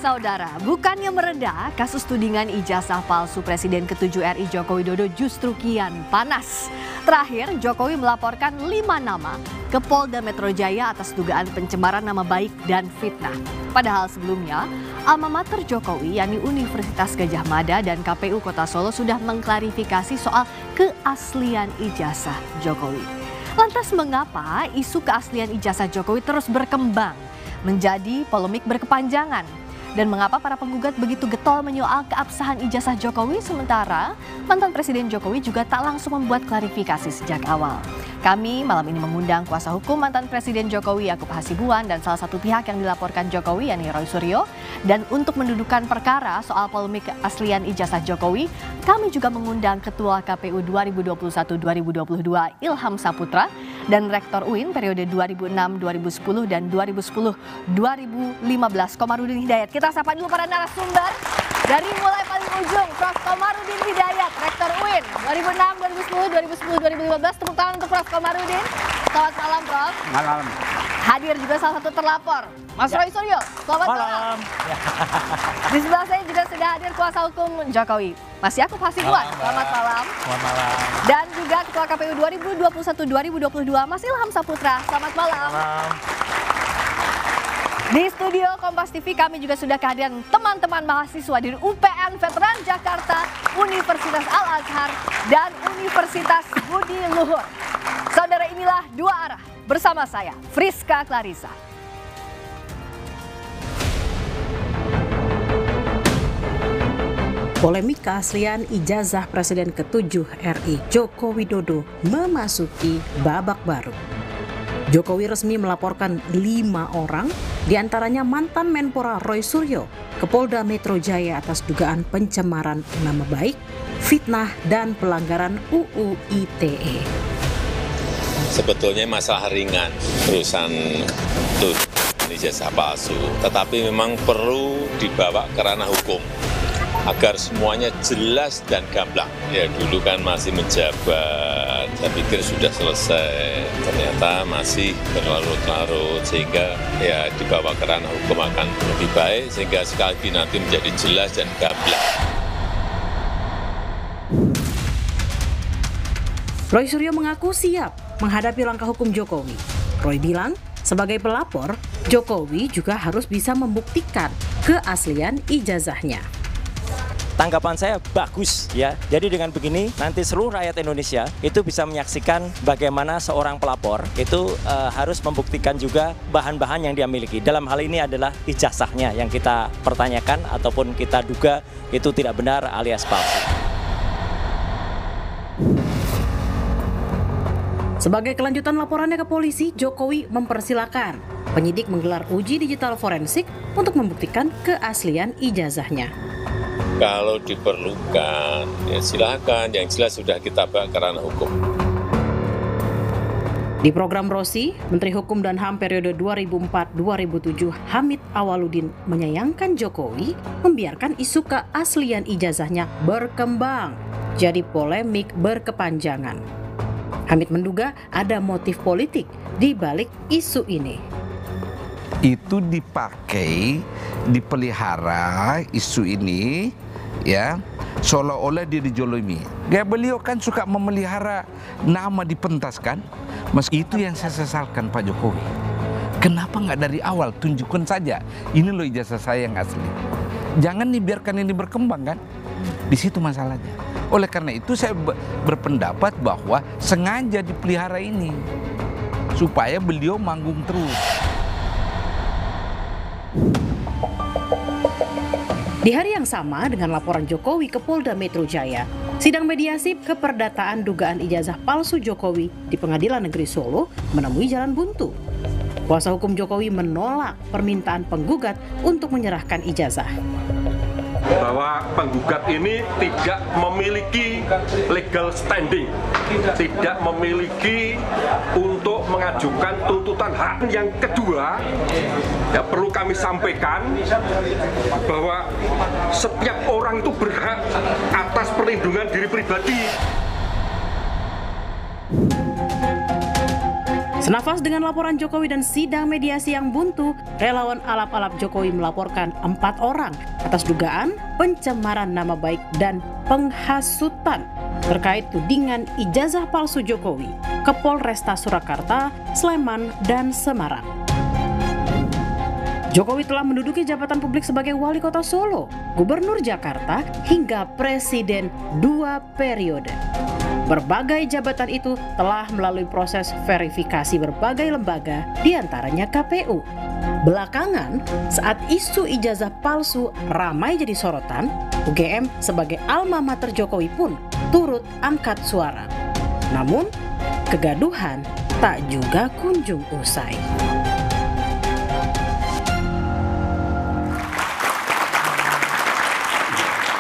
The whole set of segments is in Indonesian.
Saudara, bukannya mereda, kasus tudingan ijazah palsu Presiden ke-7 RI Joko Widodo justru kian panas. Terakhir, Jokowi melaporkan 5 nama ke Polda Metro Jaya atas dugaan pencemaran nama baik dan fitnah. Padahal sebelumnya, alma mater Jokowi yakni Universitas Gadjah Mada dan KPU Kota Solo sudah mengklarifikasi soal keaslian ijazah Jokowi. Lantas mengapa isu keaslian ijazah Jokowi terus berkembang menjadi polemik berkepanjangan? Dan mengapa para penggugat begitu getol menyoal keabsahan ijazah Jokowi sementara mantan Presiden Jokowi juga tak langsung membuat klarifikasi sejak awal? Kami malam ini mengundang kuasa hukum mantan Presiden Jokowi Yakub Hasibuan dan salah satu pihak yang dilaporkan Jokowi yakni Roy Suryo. Dan untuk mendudukan perkara soal polemik keaslian ijazah Jokowi, kami juga mengundang Ketua KPU 2021-2022 Ilham Saputra dan Rektor UIN periode 2006-2010 dan 2010-2015 Komarudin Hidayat. Kita sapa dulu para narasumber. Dari mulai paling ujung, Prof. Komarudin Hidayat, Rektor UIN 2006, 2010, 2015. Tepuk tangan untuk Prof. Komarudin. Selamat malam, Prof. Malam. Hadir juga salah satu terlapor, Mas Roy Suryo. Selamat malam. Di sebelah saya juga sudah hadir kuasa hukum Jokowi, Mas Yakub Hasibuan. Selamat malam. Selamat malam. Dan juga Ketua KPU 2021-2022, Mas Ilham Saputra. Selamat malam. Di studio Kompas TV kami juga sudah kehadiran teman-teman mahasiswa dari UPN Veteran Jakarta, Universitas Al-Azhar, dan Universitas Budi Luhur. Saudara, inilah Dua Arah bersama saya, Friska Clarissa. Polemik keaslian ijazah Presiden ke-7 RI Joko Widodo memasuki babak baru. Jokowi resmi melaporkan 5 orang, diantaranya mantan Menpora Roy Suryo, ke Polda Metro Jaya atas dugaan pencemaran nama baik, fitnah, dan pelanggaran UU ITE. Sebetulnya masalah ringan, urusan ijazah palsu, tetapi memang perlu dibawa ke ranah hukum agar semuanya jelas dan gamblang. Ya dulu kan masih menjabat, saya pikir sudah selesai, ternyata masih berlarut-larut sehingga ya dibawa ke ranah hukum akan lebih baik sehingga sekali lagi nanti menjadi jelas dan gamblang. Roy Suryo mengaku siap menghadapi langkah hukum Jokowi. Roy bilang, sebagai pelapor, Jokowi juga harus bisa membuktikan keaslian ijazahnya. Tanggapan saya bagus ya. Jadi dengan begini nanti seluruh rakyat Indonesia itu bisa menyaksikan bagaimana seorang pelapor itu harus membuktikan juga bahan-bahan yang dia miliki. Dalam hal ini adalah ijazahnya yang kita pertanyakan ataupun kita duga itu tidak benar alias palsu. Sebagai kelanjutan laporannya ke polisi, Jokowi mempersilahkan penyidik menggelar uji digital forensik untuk membuktikan keaslian ijazahnya. Kalau diperlukan, ya silakan. Yang jelas sudah kita bawa ke ranah hukum. Di program Rosi, Menteri Hukum dan HAM periode 2004-2007 Hamid Awaludin menyayangkan Jokowi membiarkan isu keaslian ijazahnya berkembang jadi polemik berkepanjangan. Hamid menduga ada motif politik di balik isu ini. Itu dipakai, dipelihara isu ini, ya, seolah-olah dia dijolimi. Kayak beliau kan suka memelihara nama dipentaskan. Meski itu yang saya sesalkan Pak Jokowi. Kenapa nggak dari awal tunjukkan saja, ini loh ijazah saya yang asli. Jangan dibiarkan ini berkembang kan? Di situ masalahnya. Oleh karena itu saya berpendapat bahwa sengaja dipelihara ini supaya beliau manggung terus. Di hari yang sama dengan laporan Jokowi ke Polda Metro Jaya, sidang mediasi keperdataan dugaan ijazah palsu Jokowi di Pengadilan Negeri Solo menemui jalan buntu. Kuasa hukum Jokowi menolak permintaan penggugat untuk menyerahkan ijazah. Bahwa penggugat ini tidak memiliki legal standing, tidak memiliki untuk mengajukan tuntutan hak. Yang kedua, ya perlu kami sampaikan bahwa setiap orang itu berhak atas perlindungan diri pribadi. Senafas dengan laporan Jokowi dan sidang mediasi yang buntu, relawan alap-alap Jokowi melaporkan 4 orang atas dugaan pencemaran nama baik dan penghasutan terkait tudingan ijazah palsu Jokowi ke Polresta Surakarta, Sleman, dan Semarang. Jokowi telah menduduki jabatan publik sebagai Wali Kota Solo, Gubernur Jakarta, hingga Presiden 2 periode. Berbagai jabatan itu telah melalui proses verifikasi berbagai lembaga, diantaranya KPU. Belakangan, saat isu ijazah palsu ramai jadi sorotan, UGM sebagai alma mater Jokowi pun turut angkat suara. Namun, kegaduhan tak juga kunjung usai.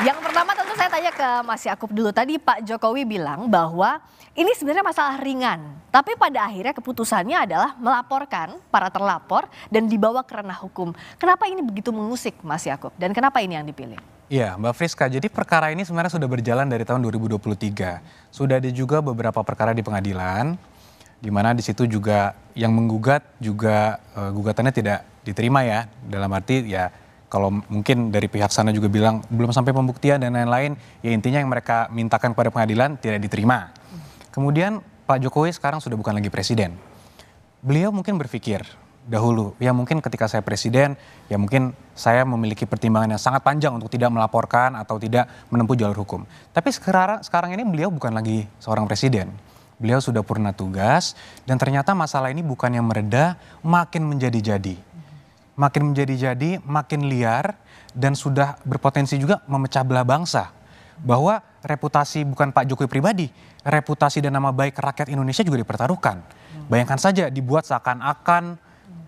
Yang pertama tentu saya tanya ke Mas Yakub dulu. Tadi Pak Jokowi bilang bahwa ini sebenarnya masalah ringan. Tapi pada akhirnya keputusannya adalah melaporkan para terlapor dan dibawa ke ranah hukum. Kenapa ini begitu mengusik Mas Yakub? Dan kenapa ini yang dipilih? Iya Mbak Friska, jadi perkara ini sebenarnya sudah berjalan dari tahun 2023. Sudah ada juga beberapa perkara di pengadilan, di mana di situ juga yang menggugat juga gugatannya tidak diterima ya. Dalam arti ya, kalau mungkin dari pihak sana juga bilang belum sampai pembuktian dan lain-lain, ya intinya yang mereka mintakan kepada pengadilan tidak diterima. Kemudian Pak Jokowi sekarang sudah bukan lagi presiden. Beliau mungkin berpikir dahulu, ya mungkin ketika saya presiden, ya mungkin saya memiliki pertimbangan yang sangat panjang untuk tidak melaporkan atau tidak menempuh jalur hukum. Tapi sekarang ini beliau bukan lagi seorang presiden. Beliau sudah purna tugas dan ternyata masalah ini bukan yang mereda, makin menjadi-jadi. Makin menjadi-jadi, makin liar, dan sudah berpotensi juga memecah belah bangsa. Bahwa reputasi bukan Pak Jokowi pribadi, reputasi dan nama baik rakyat Indonesia juga dipertaruhkan. Bayangkan saja dibuat seakan-akan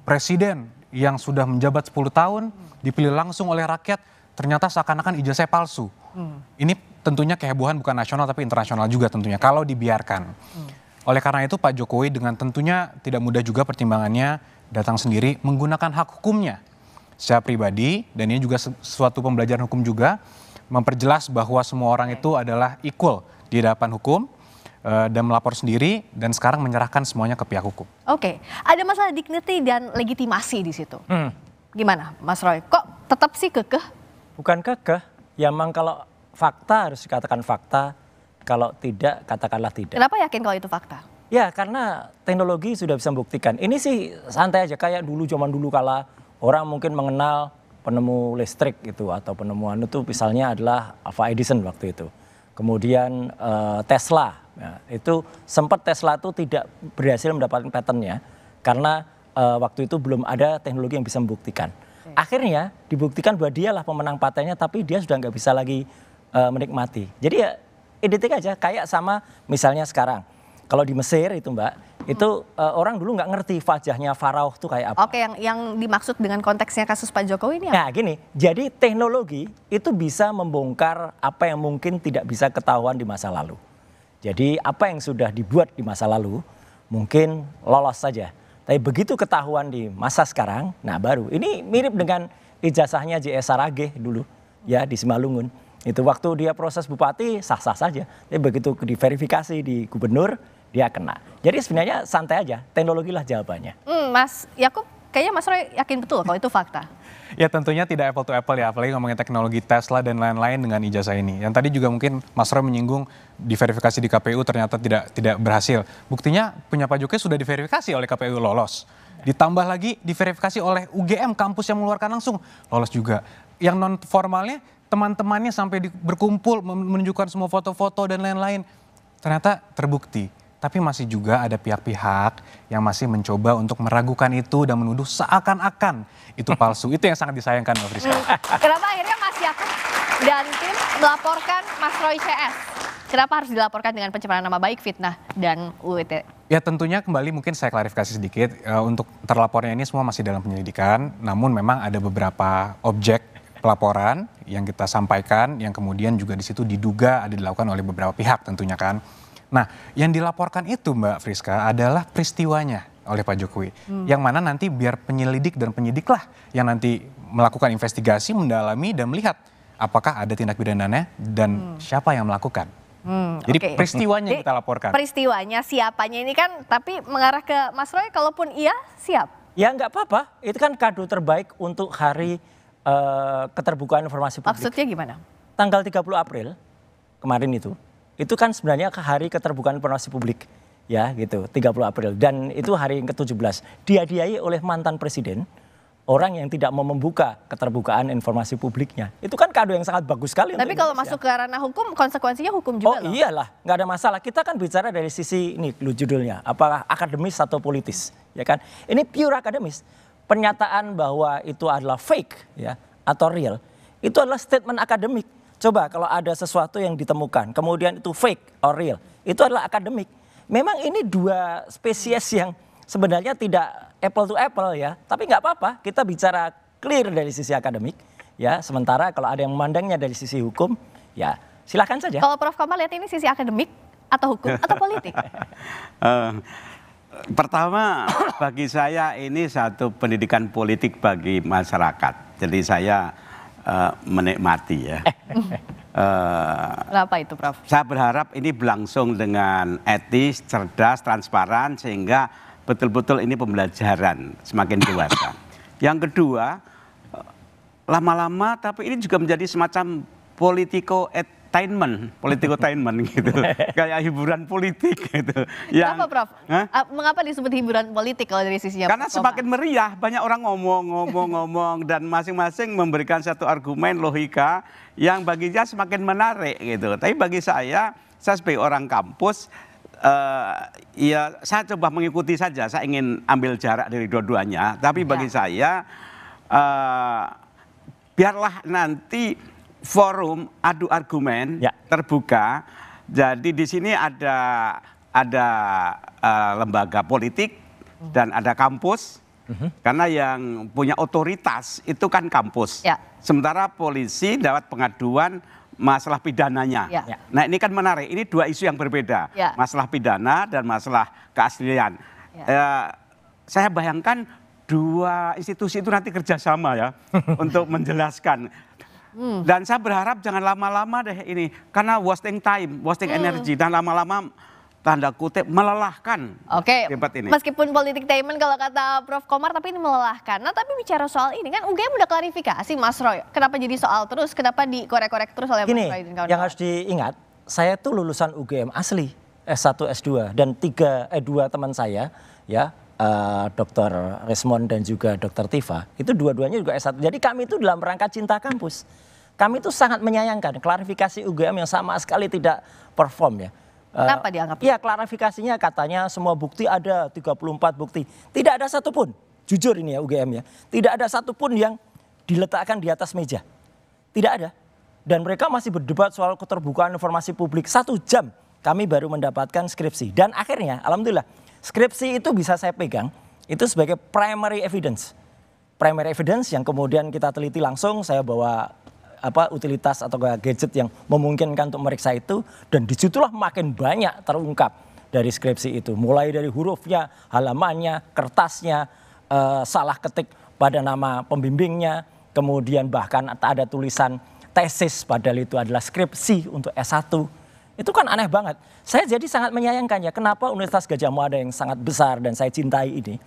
presiden yang sudah menjabat 10 tahun, dipilih langsung oleh rakyat, ternyata seakan-akan ijazahnya palsu. Ini tentunya kehebohan bukan nasional tapi internasional juga tentunya, kalau dibiarkan. Oleh karena itu Pak Jokowi dengan tentunya tidak mudah juga pertimbangannya, datang sendiri menggunakan hak hukumnya secara pribadi, dan ini juga suatu pembelajaran hukum juga, memperjelas bahwa semua orang itu adalah equal di hadapan hukum dan melapor sendiri, dan sekarang menyerahkan semuanya ke pihak hukum. Oke, ada masalah dignity dan legitimasi di situ. Gimana Mas Roy? Kok tetap sih kekeh? Bukan kekeh, ya memang kalau fakta harus dikatakan fakta, kalau tidak katakanlah tidak. Kenapa yakin kalau itu fakta? Ya karena teknologi sudah bisa membuktikan. Ini sih santai aja, kayak dulu zaman dulu kala orang mungkin mengenal penemu listrik itu atau penemuan itu misalnya adalah Alva Edison waktu itu. Kemudian Tesla, ya, itu sempat Tesla itu tidak berhasil mendapatkan patentnya karena waktu itu belum ada teknologi yang bisa membuktikan. Akhirnya dibuktikan bahwa dialah pemenang patennya, tapi dia sudah nggak bisa lagi menikmati. Jadi ya identik aja, kayak sama misalnya sekarang. Kalau di Mesir itu Mbak, itu orang dulu nggak ngerti wajahnya Faraoh itu kayak apa. Oke, yang dimaksud dengan konteksnya kasus Pak Jokowi ini apa? Nah gini, jadi teknologi itu bisa membongkar apa yang mungkin tidak bisa ketahuan di masa lalu. Jadi apa yang sudah dibuat di masa lalu mungkin lolos saja. Tapi begitu ketahuan di masa sekarang, nah baru. Ini mirip dengan ijazahnya J.S. Saragih dulu ya di Simalungun. Itu waktu dia proses bupati sah-sah saja. Tapi begitu diverifikasi di gubernur, dia kena. Jadi sebenarnya santai aja, teknologi lah jawabannya. Mas Yakub, kayaknya Mas Roy yakin betul kalau itu fakta. Ya tentunya tidak apple to apple ya, apalagi ngomongin teknologi Tesla dan lain-lain dengan ijazah ini. Yang tadi juga mungkin Mas Roy menyinggung diverifikasi di KPU ternyata tidak berhasil. Buktinya punya Pak Jokowi sudah diverifikasi oleh KPU lolos. Ditambah lagi diverifikasi oleh UGM, kampus yang mengeluarkan langsung, lolos juga. Yang non formalnya teman-temannya sampai berkumpul menunjukkan semua foto-foto dan lain-lain. Ternyata terbukti. Tapi masih juga ada pihak-pihak yang masih mencoba untuk meragukan itu dan menuduh seakan-akan itu palsu. Itu yang sangat disayangkan Mbak Friska. Kenapa akhirnya Mas Yakub dan tim melaporkan Mas Roy CS? Kenapa harus dilaporkan dengan pencemaran nama baik, fitnah, dan UIT? Ya tentunya kembali mungkin saya klarifikasi sedikit. Untuk terlapornya ini semua masih dalam penyelidikan. Namun memang ada beberapa objek pelaporan yang kita sampaikan yang kemudian juga di situ diduga ada dilakukan oleh beberapa pihak tentunya kan. Nah yang dilaporkan itu Mbak Friska adalah peristiwanya oleh Pak Jokowi. Yang mana nanti biar penyelidik dan penyidik lah yang nanti melakukan investigasi, mendalami dan melihat apakah ada tindak pidananya dan siapa yang melakukan. Jadi Oke. peristiwanya Jadi, kita laporkan. Peristiwanya, siapanya ini kan, tapi mengarah ke Mas Roy, kalaupun iya, siap. Ya nggak apa-apa, itu kan kado terbaik untuk hari keterbukaan informasi publik. Maksudnya gimana? Tanggal 30 April kemarin itu kan sebenarnya hari keterbukaan informasi publik. Ya gitu, 30 April. Dan itu hari yang ke-17. Dihadiahi oleh mantan presiden, orang yang tidak mau membuka keterbukaan informasi publiknya. Itu kan kado yang sangat bagus sekali. Tapi kalau masuk ke ranah hukum, konsekuensinya hukum juga loh. Iyalah, nggak ada masalah. Kita kan bicara dari sisi ini judulnya, apakah akademis atau politis, ya kan? Ini pure akademis. Pernyataan bahwa itu adalah fake, ya, atau real, itu adalah statement akademik. Coba kalau ada sesuatu yang ditemukan, kemudian itu fake or real, itu adalah akademik. Memang ini dua spesies yang sebenarnya tidak apple to apple ya, tapi nggak apa-apa, kita bicara clear dari sisi akademik ya. Sementara kalau ada yang memandangnya dari sisi hukum, ya silakan saja. Kalau Prof. Komar lihat ini sisi akademik atau hukum atau politik? Pertama, bagi saya ini satu pendidikan politik bagi masyarakat. Jadi saya menikmati ya. Kenapa itu, Prof? Saya berharap ini berlangsung dengan etis, cerdas, transparan, sehingga betul-betul ini pembelajaran semakin dewasa. Yang kedua, lama-lama tapi ini juga menjadi semacam politico-tainment gitu. Kayak hiburan politik gitu. Kenapa, Prof? Mengapa disebut hiburan politik kalau dari sisinya? Karena semakin meriah, banyak orang ngomong dan masing-masing memberikan satu argumen logika yang baginya semakin menarik gitu. Tapi bagi saya sebagai orang kampus, ya saya coba mengikuti saja. Saya ingin ambil jarak dari dua-duanya. Tapi bagi saya, biarlah nanti forum adu argumen terbuka. Jadi di sini ada lembaga politik dan ada kampus. Karena yang punya otoritas itu kan kampus. Sementara polisi dapat pengaduan masalah pidananya. Nah ini kan menarik, ini dua isu yang berbeda. Masalah pidana dan masalah keaslian. Saya bayangkan dua institusi itu nanti kerjasama ya untuk menjelaskan. Dan saya berharap jangan lama-lama deh ini. Karena wasting time, wasting energy. Dan lama-lama tanda kutip melelahkan debat ini. Meskipun politik-tainment kalau kata Prof. Komar, tapi ini melelahkan. Nah tapi bicara soal ini kan UGM udah klarifikasi Mas Roy. Kenapa jadi soal terus, kenapa dikorek-korek terus oleh Mas Roy dan kawan-kawan? Yang harus diingat, saya tuh lulusan UGM asli, S1, S2. Dan dua teman saya, ya, Dr. Resmond dan juga Dr. Tifa, itu dua-duanya juga S1. Jadi kami itu dalam rangka cinta kampus. Kami itu sangat menyayangkan klarifikasi UGM yang sama sekali tidak perform ya. Kenapa dianggap? Iya, klarifikasinya katanya semua bukti ada, 34 bukti. Tidak ada satupun, jujur ini ya UGM ya, tidak ada satupun yang diletakkan di atas meja. Tidak ada. Dan mereka masih berdebat soal keterbukaan informasi publik. 1 jam kami baru mendapatkan skripsi. Dan akhirnya, alhamdulillah, skripsi itu bisa saya pegang, itu sebagai primary evidence. Primary evidence yang kemudian kita teliti langsung, saya bawa utilitas atau gadget yang memungkinkan untuk meriksa itu, dan disitulah makin banyak terungkap dari skripsi itu, mulai dari hurufnya, halamannya, kertasnya, salah ketik pada nama pembimbingnya, kemudian bahkan ada tulisan tesis padahal itu adalah skripsi untuk S1. Itu kan aneh banget. Saya jadi sangat menyayangkan ya, kenapa Universitas Gadjah Mada yang sangat besar dan saya cintai ini,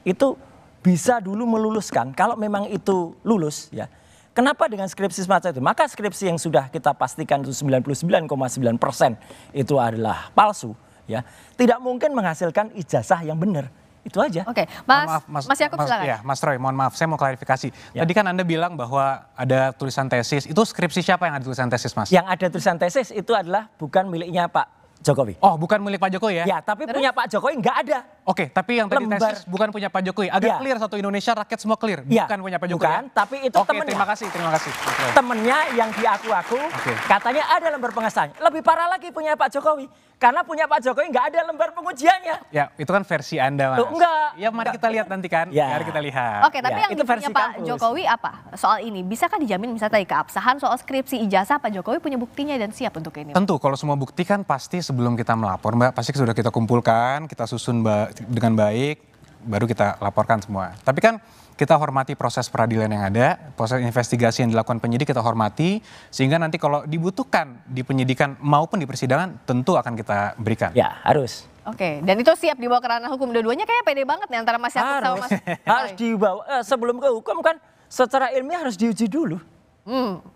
itu bisa dulu meluluskan, kalau memang itu lulus ya. Kenapa dengan skripsi semacam itu? Maka skripsi yang sudah kita pastikan itu 99,9% itu adalah palsu, ya. Tidak mungkin menghasilkan ijazah yang benar. Itu aja. Oke, Mas Yakub silakan. Ya, Mas Roy, mohon maaf, saya mau klarifikasi. Tadi kan Anda bilang bahwa ada tulisan tesis. Itu skripsi siapa yang ada tulisan tesis, Mas? Yang ada tulisan tesis itu adalah bukan miliknya Pak Jokowi. Oh, bukan milik Pak Jokowi ya? Ya, tapi punya Pak Jokowi nggak ada. Oke, tapi yang tadi tesis bukan punya Pak Jokowi. Agak clear satu Indonesia, rakyat semua clear. Bukan punya Pak Jokowi. Bukan, tapi itu temennya. Terima kasih. Temennya yang diaku-aku, katanya ada lembar pengesahan. Lebih parah lagi punya Pak Jokowi. Karena punya Pak Jokowi nggak ada lembar pengujiannya. Ya, itu kan versi Anda, Mas. Enggak. Ya, mari kita lihat nanti kan. Mari kita lihat. Oke, tapi yang punya Pak Jokowi apa? Soal ini, bisakah dijamin misalnya tadi keabsahan soal skripsi ijazah Pak Jokowi punya buktinya dan siap untuk ini? Tentu, kalau semua bukti kan pasti sebelum kita melapor, Mbak, pasti sudah kita kumpulkan, kita susun dengan baik. baru kita laporkan semua. Tapi kan kita hormati proses peradilan yang ada, proses investigasi yang dilakukan penyidik kita hormati, sehingga nanti kalau dibutuhkan di penyidikan maupun di persidangan tentu akan kita berikan. Ya, harus. Oke, dan itu siap dibawa ke ranah hukum. Dua-duanya kayaknya pede banget nih antara Mas Yakub sama Mas. Harus dibawa, sebelum ke hukum kan secara ilmiah harus diuji dulu.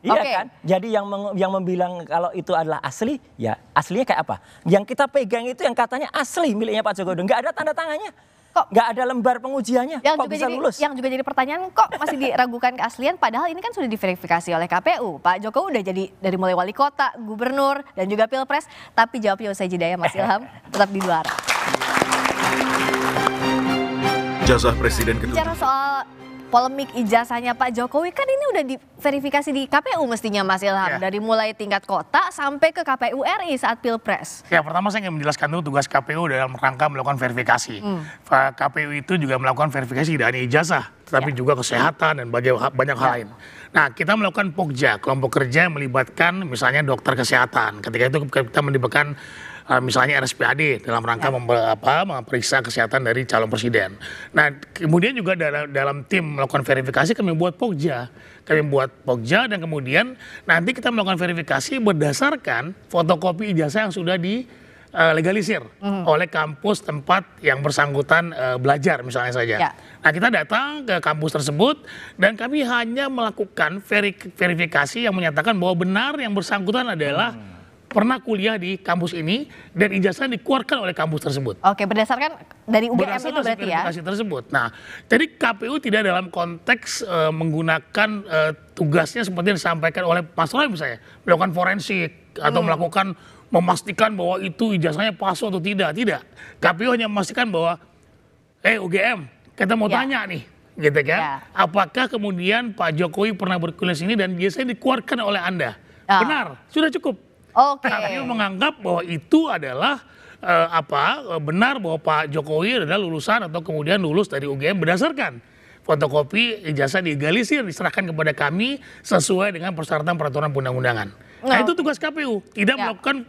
Iya kan? Jadi yang membilang kalau itu adalah asli, ya aslinya kayak apa? Yang kita pegang itu yang katanya asli miliknya Pak Joko Widodo, nggak ada tanda tangannya. Kok nggak ada lembar pengujiannya, kok bisa lulus? Yang juga jadi pertanyaan, kok masih diragukan keaslian, padahal ini kan sudah diverifikasi oleh KPU. Pak Jokowi udah jadi dari mulai wali kota, gubernur, dan juga pilpres, tapi jawabnya usai jeda ya Mas Ilham, tetap di luar. Ijazah Presiden kedua. Bicara soal polemik ijazahnya Pak Jokowi, kan ini udah diverifikasi di KPU mestinya Mas Ilham. Dari mulai tingkat kota sampai ke KPU RI saat pilpres. Ya, pertama saya ingin menjelaskan dulu tugas KPU dalam rangka melakukan verifikasi. KPU itu juga melakukan verifikasi tidak hanya ijazah, tetapi juga kesehatan dan banyak hal lain. Nah, kita melakukan POKJA, kelompok kerja yang melibatkan misalnya dokter kesehatan. Ketika itu kita melibatkan misalnya RSPAD dalam rangka memeriksa kesehatan dari calon presiden. Nah, kemudian juga dalam tim melakukan verifikasi kami buat POKJA. Kami buat POKJA dan kemudian nanti kita melakukan verifikasi berdasarkan fotokopi ijazah yang sudah dilegalisir oleh kampus tempat yang bersangkutan belajar misalnya saja. Nah, kita datang ke kampus tersebut dan kami hanya melakukan verifikasi yang menyatakan bahwa benar yang bersangkutan adalah pernah kuliah di kampus ini dan ijazah dikeluarkan oleh kampus tersebut. Oke, berdasarkan dari UGM itu berarti ya? Verifikasi tersebut. Nah, jadi KPU tidak dalam konteks menggunakan tugasnya seperti yang disampaikan oleh Mas Roy misalnya, melakukan forensik atau memastikan bahwa itu ijazahnya palsu atau tidak. Tidak. KPU hanya memastikan bahwa, UGM, kita mau tanya nih, gitu kan? Apakah kemudian Pak Jokowi pernah berkuliah sini dan ijazahnya dikeluarkan oleh Anda? Benar, sudah cukup. KPU menganggap bahwa itu adalah benar bahwa Pak Jokowi adalah lulusan atau kemudian lulus dari UGM berdasarkan fotokopi ijazah digalisir diserahkan kepada kami sesuai dengan persyaratan peraturan perundang-undangan. Nah, itu tugas KPU, tidak melakukan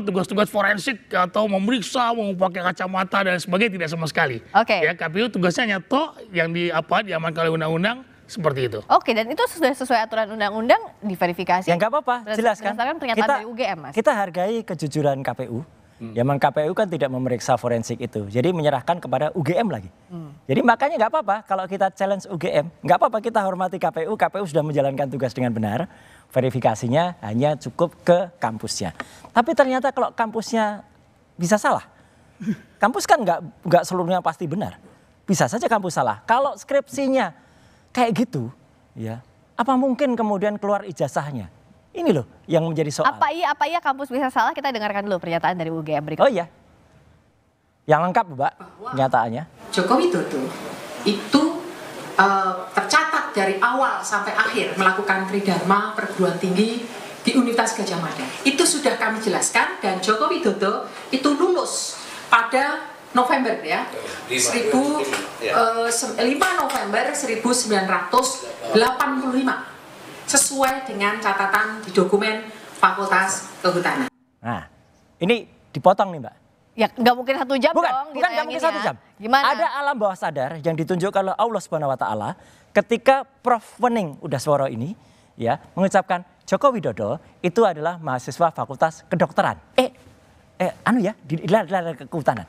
tugas-tugas forensik atau memeriksa, mau pakai kacamata dan sebagainya, tidak sama sekali. Ya, KPU tugasnya hanya yang diamankan oleh undang-undang. Seperti itu. Oke, dan itu sudah sesuai aturan undang-undang diverifikasi. Ya nggak apa-apa, jelaskan. Berdasarkan pernyataan dari UGM, Mas. Kita hargai kejujuran KPU. Ya, memang KPU kan tidak memeriksa forensik itu, jadi menyerahkan kepada UGM lagi. Jadi makanya nggak apa-apa kalau kita challenge UGM, nggak apa-apa, kita hormati KPU. KPU sudah menjalankan tugas dengan benar. Verifikasinya hanya cukup ke kampusnya. Tapi ternyata kalau kampusnya bisa salah, kampus kan nggak seluruhnya pasti benar. Bisa saja kampus salah. Kalau skripsinya kayak gitu, ya, apa mungkin kemudian keluar ijazahnya? Ini loh yang menjadi soal. Apa iya kampus bisa salah? Kita dengarkan dulu pernyataan dari UGM berikut. Oh iya, yang lengkap Mbak, pernyataannya. Joko Widodo itu tercatat dari awal sampai akhir melakukan tridharma perguruan tinggi di Universitas Gadjah Mada. Itu sudah kami jelaskan dan Joko Widodo itu lulus pada November ya, 5 November 1985, sesuai dengan catatan di dokumen Fakultas Kehutanan. Nah, ini dipotong nih Mbak. Ya nggak mungkin 1 jam bukan, dong. Bukan nggak mungkin 1 jam. Gimana? Ada alam bawah sadar yang ditunjukkan oleh Allah Subhanahu Wa Taala ketika Prof Wening Udaswara ini ya mengucapkan Joko Widodo itu adalah mahasiswa Fakultas Kedokteran. Di Kehutanan.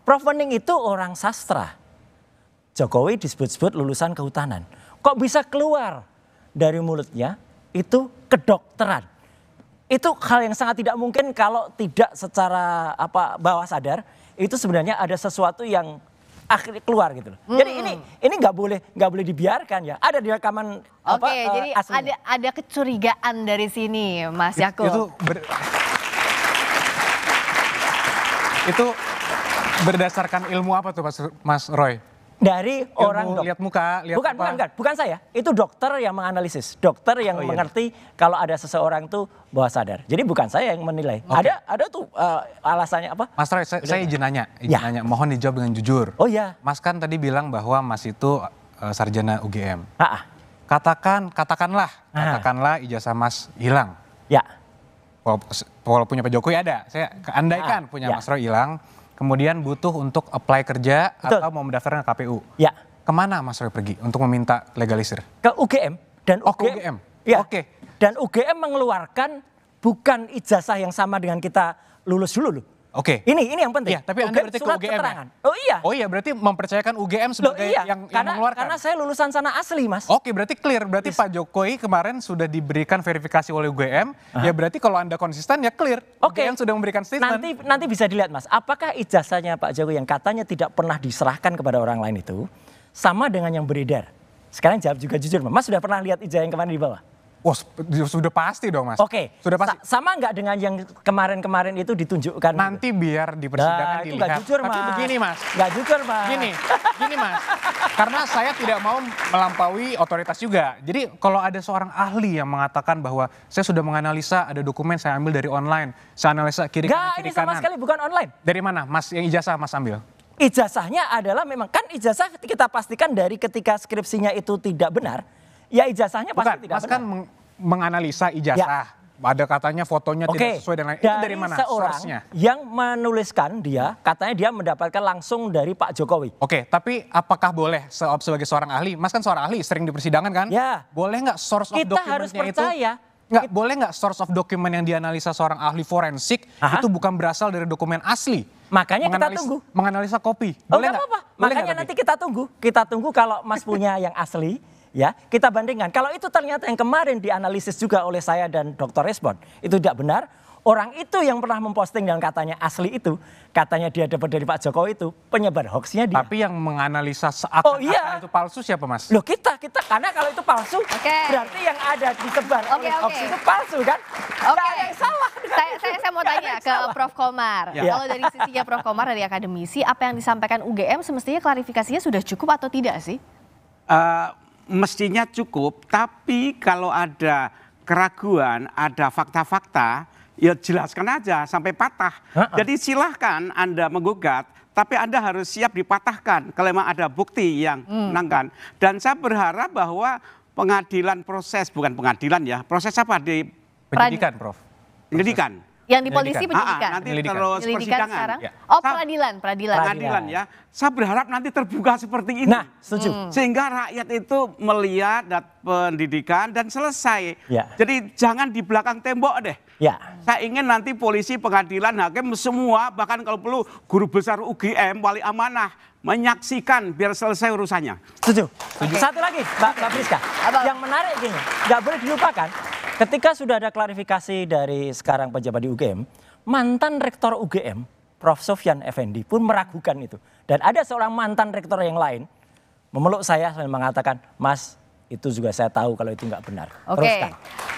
Prof Wening itu orang sastra. Jokowi disebut-sebut lulusan kehutanan. Kok bisa keluar dari mulutnya itu kedokteran? Itu hal yang sangat tidak mungkin kalau tidak secara bawah sadar. Itu sebenarnya ada sesuatu yang akhirnya keluar gitu loh. Jadi ini nggak boleh dibiarkan ya. Ada di rekaman jadi ada kecurigaan dari sini, Mas Yakub. Itu berdasarkan ilmu apa tuh Mas Roy? Dari orang lihat muka, lihat bukan saya. Itu dokter yang menganalisis, dokter yang mengerti kalau ada seseorang tuh bawah sadar. Jadi bukan saya yang menilai. Ada tuh alasannya apa? Mas Roy, saya izin nanya. Mohon dijawab dengan jujur. Oh iya. Mas kan tadi bilang bahwa Mas itu sarjana UGM. Katakanlah ijazah Mas hilang. Ya. Walaupun punya Pak Jokowi ada, saya andaikan punya Mas Roy hilang, kemudian butuh untuk apply kerja atau mau mendaftar ke KPU. Ya. Kemana Mas Roy pergi untuk meminta legalisir? Ke UGM. Dan ke UGM? Ya. Oke. Dan UGM mengeluarkan bukan ijazah yang sama dengan kita lulus dulu loh. Oke. Ini yang penting. Iya, tapi Anda berarti ke UGM keterangan. ya? Oh iya. Oh iya, berarti mempercayakan UGM sebagai yang mengeluarkan. Karena saya lulusan sana asli, Mas. Oke, berarti clear. Berarti Pak Jokowi kemarin sudah diberikan verifikasi oleh UGM. Ya berarti kalau Anda konsisten ya clear. UGM sudah memberikan statement. Nanti bisa dilihat, Mas. Apakah ijazahnya Pak Jokowi yang katanya tidak pernah diserahkan kepada orang lain itu sama dengan yang beredar? Sekarang jawab juga jujur, Mas sudah pernah lihat ijazah yang kemarin di bawah? Oh, sudah pasti dong, Mas. Oke. Sudah pasti. Sama nggak dengan yang kemarin-kemarin itu ditunjukkan? Nanti biar di persidangan dilihat. Nggak jujur, Tapi Mas. begini, Mas. Nggak jujur, Mas. Gini, Mas. Karena saya tidak mau melampaui otoritas juga. Jadi kalau ada seorang ahli yang mengatakan bahwa saya sudah menganalisa ada dokumen saya ambil dari online, saya analisa kiri kanan. Nggak, ini sama sekali bukan online. Dari mana, Mas? Yang ijazah Mas ambil? Ijazahnya adalah memang kan ijazah kita pastikan dari ketika skripsinya itu tidak benar. Ya ijazahnya pasti tidak benar. Mas kan menganalisa ijazah. Ada katanya fotonya tidak sesuai dengan itu dari mana source-nya? Yang menuliskan dia, katanya dia mendapatkan langsung dari Pak Jokowi. Oke, tapi apakah boleh sebagai seorang ahli, Mas kan seorang ahli sering di persidangan kan? Ya. Boleh nggak source of dokumennya itu? Kita harus percaya. Nggak, boleh nggak source of dokumen yang dianalisa seorang ahli forensik itu bukan berasal dari dokumen asli? Makanya kita tunggu. Menganalisa kopi. Boleh nggak apa-apa. Makanya nanti kita tunggu. Kita tunggu kalau Mas punya yang asli. Ya, kita bandingkan. Kalau itu ternyata yang kemarin dianalisis juga oleh saya dan Dr. Respon itu tidak benar. Orang itu yang pernah memposting dan katanya asli itu, katanya dia dapat dari Pak Jokowi itu penyebar hoaxnya dia. Tapi yang menganalisa seakan-akan itu palsu siapa, Mas? Loh kita karena kalau itu palsu, berarti yang ada disebar oleh hoax itu palsu kan? Oke, ada yang salah. Saya mau tanya ke Prof. Komar. Kalau dari sisinya Prof. Komar dari akademisi, apa yang disampaikan UGM semestinya klarifikasinya sudah cukup atau tidak sih? Mestinya cukup, tapi kalau ada keraguan, ada fakta-fakta, ya jelaskan aja sampai patah. Jadi silahkan Anda menggugat, tapi Anda harus siap dipatahkan kalau memang ada bukti yang menangkan. Dan saya berharap bahwa pengadilan bukan pengadilan ya, proses apa di penyidikan, Prof? Penyidikan. Yang di polisi penyidikan. Nanti terus persidangan. Sekarang? Oh, peradilan. Ya. Saya berharap nanti terbuka seperti ini. Nah, setuju. Sehingga rakyat itu melihat pendidikan dan selesai. Ya. Jadi jangan di belakang tembok deh. Ya. Saya ingin nanti polisi, pengadilan, hakim semua, bahkan kalau perlu guru besar UGM, wali amanah menyaksikan biar selesai urusannya. Setuju. Satu lagi, Mbak Priska. Yang menarik gini, nggak boleh dilupakan. Ketika sudah ada klarifikasi dari sekarang pejabat di UGM, mantan rektor UGM, Prof. Sofyan Effendi pun meragukan itu. Dan ada seorang mantan rektor yang lain memeluk saya sambil mengatakan, Mas, itu juga saya tahu kalau itu nggak benar. Oke.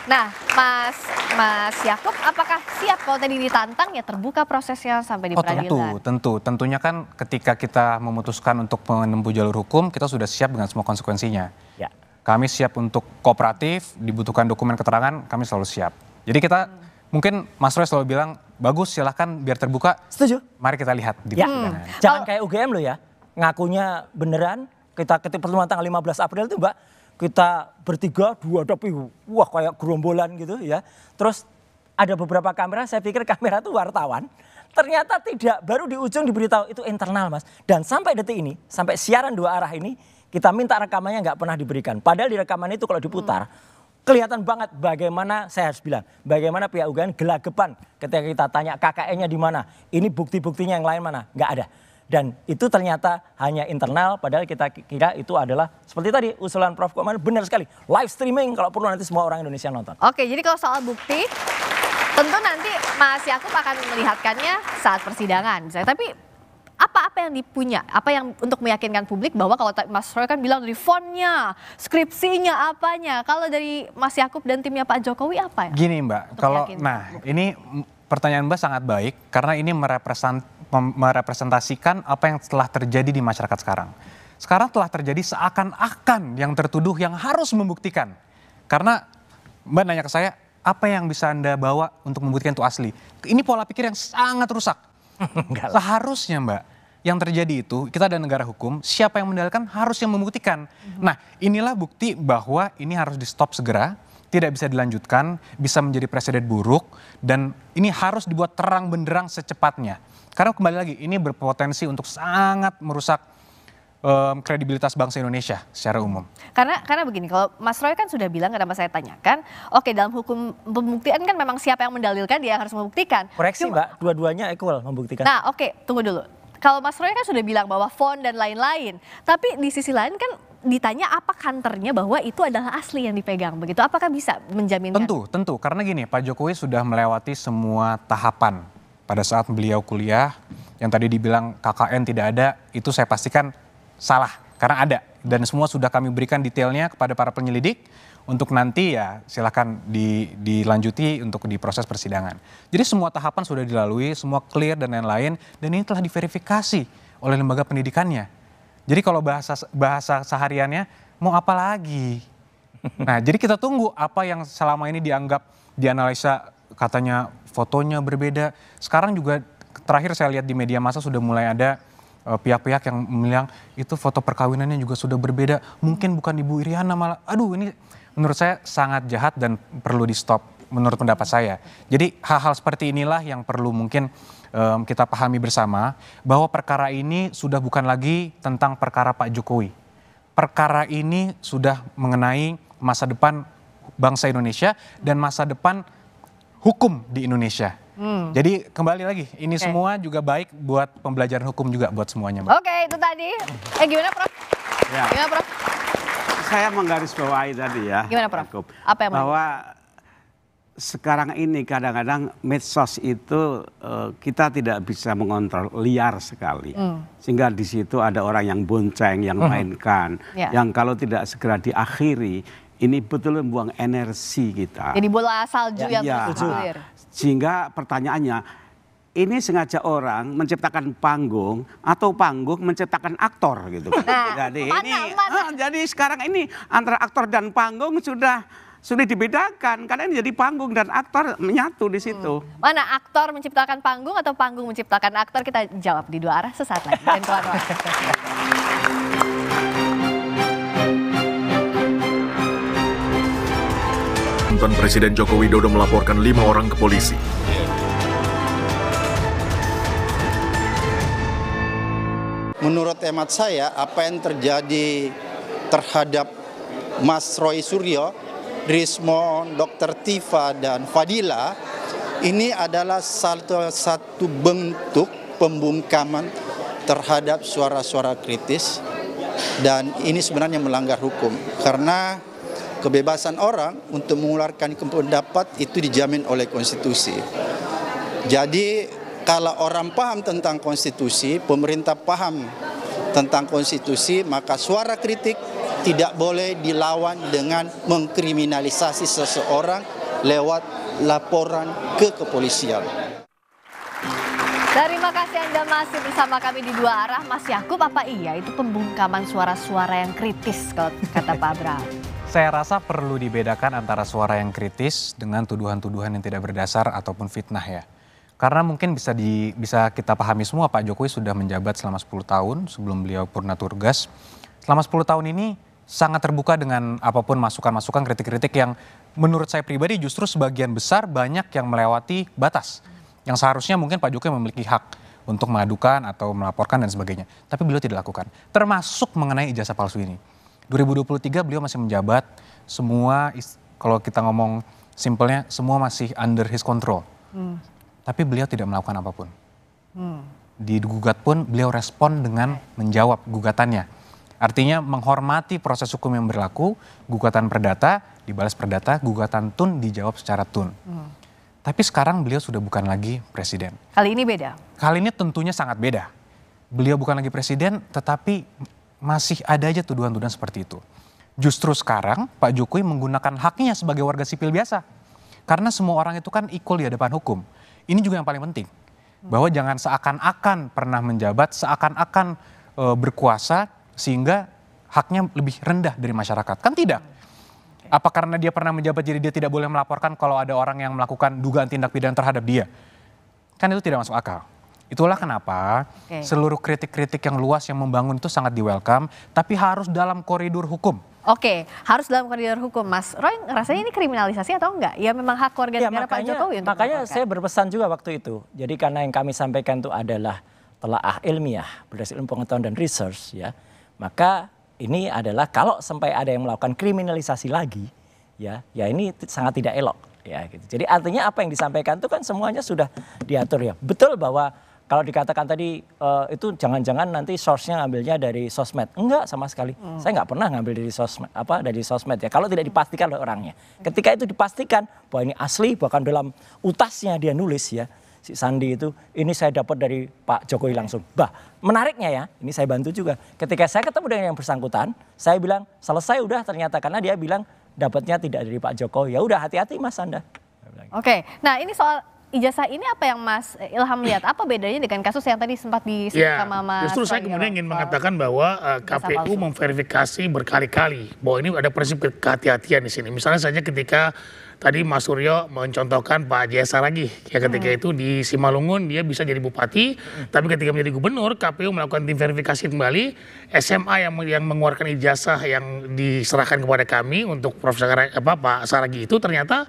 Nah, Mas Yakub, apakah siap kalau tadi ditantang ya terbuka prosesnya sampai di peradilan? Tentunya kan ketika kita memutuskan untuk menempuh jalur hukum, kita sudah siap dengan semua konsekuensinya. Ya. Kami siap untuk kooperatif, dibutuhkan dokumen keterangan, kami selalu siap. Jadi kita mungkin Mas Roy selalu bilang, bagus silahkan biar terbuka. Setuju. Mari kita lihat di persidangan. Jangan kayak UGM loh ya, ngakunya beneran, kita ketika pertemuan tanggal 15 April itu Mbak, kita bertiga dihadapi, wah kayak gerombolan gitu ya. Terus ada beberapa kamera, saya pikir kamera itu wartawan. Ternyata tidak, baru di ujung diberitahu itu internal Mas. Dan sampai detik ini, sampai siaran dua arah ini, kita minta rekamannya nggak pernah diberikan. Padahal di rekaman itu kalau diputar, kelihatan banget bagaimana, saya harus bilang, bagaimana pihak UGM gelagapan ketika kita tanya KKN-nya di mana. Ini bukti-buktinya yang lain mana, nggak ada. Dan itu ternyata hanya internal, padahal kita kira itu adalah, seperti tadi usulan Prof. Komar, benar sekali. Live streaming kalau perlu nanti semua orang Indonesia nonton. Oke, jadi kalau soal bukti, tentu nanti Mas Yakub akan melihatkannya saat persidangan. Tapi apa yang dipunya, apa yang untuk meyakinkan publik bahwa kalau Mas Roy kan bilang dari fontnya, skripsinya, apanya. Kalau dari Mas Yakub dan timnya Pak Jokowi apa ya? Gini Mbak, ini pertanyaan Mbak sangat baik karena ini merepresentasikan apa yang telah terjadi di masyarakat sekarang. Sekarang telah terjadi seakan-akan yang tertuduh yang harus membuktikan. Karena Mbak nanya ke saya, apa yang bisa Anda bawa untuk membuktikan itu asli? Ini pola pikir yang sangat rusak. Seharusnya Mbak, yang terjadi itu kita ada negara hukum, siapa yang mendalilkan harus yang membuktikan. Nah inilah bukti bahwa ini harus di stop segera, tidak bisa dilanjutkan, bisa menjadi presiden buruk, dan ini harus dibuat terang benderang secepatnya. Karena kembali lagi, ini berpotensi untuk sangat merusak kredibilitas bangsa Indonesia secara umum. Karena begini, kalau Mas Roy kan sudah bilang, kenapa saya tanyakan, oke dalam hukum pembuktian kan memang siapa yang mendalilkan dia yang harus membuktikan. Koreksi Mbak, dua-duanya equal membuktikan. Nah oke, tunggu dulu. Kalau Mas Roy kan sudah bilang bahwa font dan lain-lain, tapi di sisi lain kan ditanya apa kantornya bahwa itu adalah asli yang dipegang, begitu? Apakah bisa menjaminkan? Tentu. Karena gini, Pak Jokowi sudah melewati semua tahapan pada saat beliau kuliah. Yang tadi dibilang KKN tidak ada, itu saya pastikan salah, karena ada. Dan semua sudah kami berikan detailnya kepada para penyelidik untuk nanti ya silakan dilanjuti untuk di proses persidangan. Jadi semua tahapan sudah dilalui, semua clear dan lain-lain, dan ini telah diverifikasi oleh lembaga pendidikannya. Jadi kalau bahasa sehariannya mau apa lagi? Nah, jadi kita tunggu apa yang selama ini dianggap dianalisa katanya fotonya berbeda. Sekarang juga terakhir saya lihat di media massa sudah mulai ada pihak-pihak yang bilang itu foto perkawinannya juga sudah berbeda. Mungkin bukan Ibu Iriana malah. Aduh, ini menurut saya sangat jahat dan perlu di stop menurut pendapat saya. Jadi hal-hal seperti inilah yang perlu mungkin kita pahami bersama bahwa perkara ini sudah bukan lagi tentang perkara Pak Jokowi. Perkara ini sudah mengenai masa depan bangsa Indonesia dan masa depan hukum di Indonesia. Jadi kembali lagi, ini semua juga baik buat pembelajaran hukum juga buat semuanya, Mbak. Oke, itu tadi. Gimana, Prof? Ya. Gimana, Prof? Saya menggarisbawahi tadi ya. Gimana, Prof? Apa yang bahwa sekarang ini kadang-kadang medsos itu kita tidak bisa mengontrol, liar sekali. Sehingga di situ ada orang yang bonceng, yang mainkan, yang kalau tidak segera diakhiri, ini betul membuang energi kita. Jadi bola salju yang bergulir. Sehingga pertanyaannya, ini sengaja orang menciptakan panggung atau panggung menciptakan aktor gitu. Jadi sekarang ini antara aktor dan panggung sudah dibedakan karena ini jadi panggung dan aktor menyatu di situ. Mana aktor menciptakan panggung atau panggung menciptakan aktor? Kita jawab di dua arah sesaat lagi. Dan keluar. Mantan Presiden Joko Widodo melaporkan 5 orang ke polisi. Menurut hemat saya, apa yang terjadi terhadap Mas Roy Suryo, Rismo, Dr. Tifa, dan Fadila, ini adalah satu bentuk pembungkaman terhadap suara-suara kritis, dan ini sebenarnya melanggar hukum. Karena kebebasan orang untuk mengeluarkan pendapat itu dijamin oleh konstitusi. Jadi kalau orang paham tentang konstitusi, pemerintah paham tentang konstitusi, maka suara kritik tidak boleh dilawan dengan mengkriminalisasi seseorang lewat laporan ke kepolisian. Terima kasih Anda masih bersama kami di Dua Arah. Mas Yakub, apa iya itu pembungkaman suara-suara yang kritis kalau kata Pak Abraham? Saya rasa perlu dibedakan antara suara yang kritis dengan tuduhan-tuduhan yang tidak berdasar ataupun fitnah ya. Karena mungkin bisa kita pahami semua Pak Jokowi sudah menjabat selama 10 tahun sebelum beliau purna tugas. Selama 10 tahun ini sangat terbuka dengan apapun masukan-masukan, kritik-kritik yang menurut saya pribadi justru sebagian besar banyak yang melewati batas. Yang seharusnya mungkin Pak Jokowi memiliki hak untuk mengadukan atau melaporkan dan sebagainya. Tapi beliau tidak lakukan. Termasuk mengenai ijazah palsu ini. 2023 beliau masih menjabat, semua kalau kita ngomong simpelnya semua masih under his control. Tapi beliau tidak melakukan apapun. Di gugat pun beliau respon dengan menjawab gugatannya. Artinya menghormati proses hukum yang berlaku, gugatan perdata dibalas perdata, gugatan tun dijawab secara tun. Tapi sekarang beliau sudah bukan lagi presiden. Kali ini beda? Kali ini tentunya sangat beda. Beliau bukan lagi presiden tetapi masih ada aja tuduhan-tuduhan seperti itu. Justru sekarang Pak Jokowi menggunakan haknya sebagai warga sipil biasa. Karena semua orang itu kan equal di hadapan hukum. Ini juga yang paling penting. Bahwa jangan seakan-akan pernah menjabat, seakan-akan berkuasa sehingga haknya lebih rendah dari masyarakat. Kan tidak. Apa karena dia pernah menjabat jadi dia tidak boleh melaporkan kalau ada orang yang melakukan dugaan tindak pidana terhadap dia? Kan itu tidak masuk akal. Itulah kenapa seluruh kritik-kritik yang luas yang membangun itu sangat di welcome, tapi harus dalam koridor hukum. Oke, harus dalam koridor hukum, Mas Roy. Rasanya ini kriminalisasi atau enggak? Ya memang hak warga negara Pak Jokowi untuk makanya saya berpesan juga waktu itu. Jadi karena yang kami sampaikan itu adalah telaah ilmiah berdasarkan pengetahuan dan research, ya, maka ini adalah kalau sampai ada yang melakukan kriminalisasi lagi, ya ini sangat tidak elok, ya gitu. Jadi artinya apa yang disampaikan itu kan semuanya sudah diatur, ya. Betul bahwa kalau dikatakan tadi itu jangan-jangan nanti source-nya ngambilnya dari sosmed. Enggak sama sekali. Saya nggak pernah ngambil dari sosmed ya. Kalau tidak dipastikan oleh orangnya. Ketika itu dipastikan bahwa ini asli, bahkan dalam utasnya dia nulis, ya, si Sandi itu, ini saya dapat dari Pak Jokowi langsung. Bah, menariknya ya, ini saya bantu juga. Ketika saya ketemu dengan yang bersangkutan, saya bilang selesai udah ternyata, karena dia bilang dapatnya tidak dari Pak Jokowi. Ya udah, hati-hati Mas Anda. Oke, nah ini soal ijazah ini apa yang Mas Ilham lihat? Apa bedanya dengan kasus yang tadi sempat disebut sama Mas? Justru saya kemudian ingin mengatakan bahwa KPU memverifikasi berkali-kali bahwa ini ada prinsip kehati-hatian di sini. Misalnya saja ketika tadi Mas Suryo mencontohkan Pak Jaya Saragih, ya ketika itu di Simalungun dia bisa jadi bupati, tapi ketika menjadi gubernur KPU melakukan tim verifikasi kembali, SMA yang mengeluarkan ijazah yang diserahkan kepada kami untuk Profesor Pak Saragih itu ternyata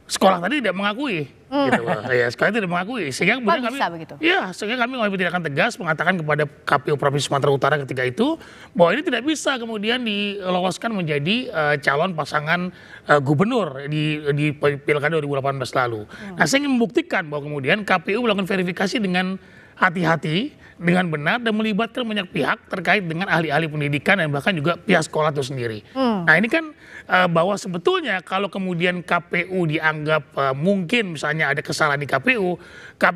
sekolah tadi tidak mengakui, gitu. Ya, sekolah tidak mengakui, sehingga kemudian kami mengambil tindakan tegas mengatakan kepada KPU Provinsi Sumatera Utara ketika itu bahwa ini tidak bisa kemudian diloloskan menjadi calon pasangan gubernur di Pilkada 2018 lalu. Nah, saya ingin membuktikan bahwa kemudian KPU melakukan verifikasi dengan hati-hati, dengan benar, dan melibatkan banyak pihak terkait dengan ahli-ahli pendidikan dan bahkan juga pihak sekolah itu sendiri. Nah, ini kan bahwa sebetulnya kalau kemudian KPU dianggap mungkin misalnya ada kesalahan di KPU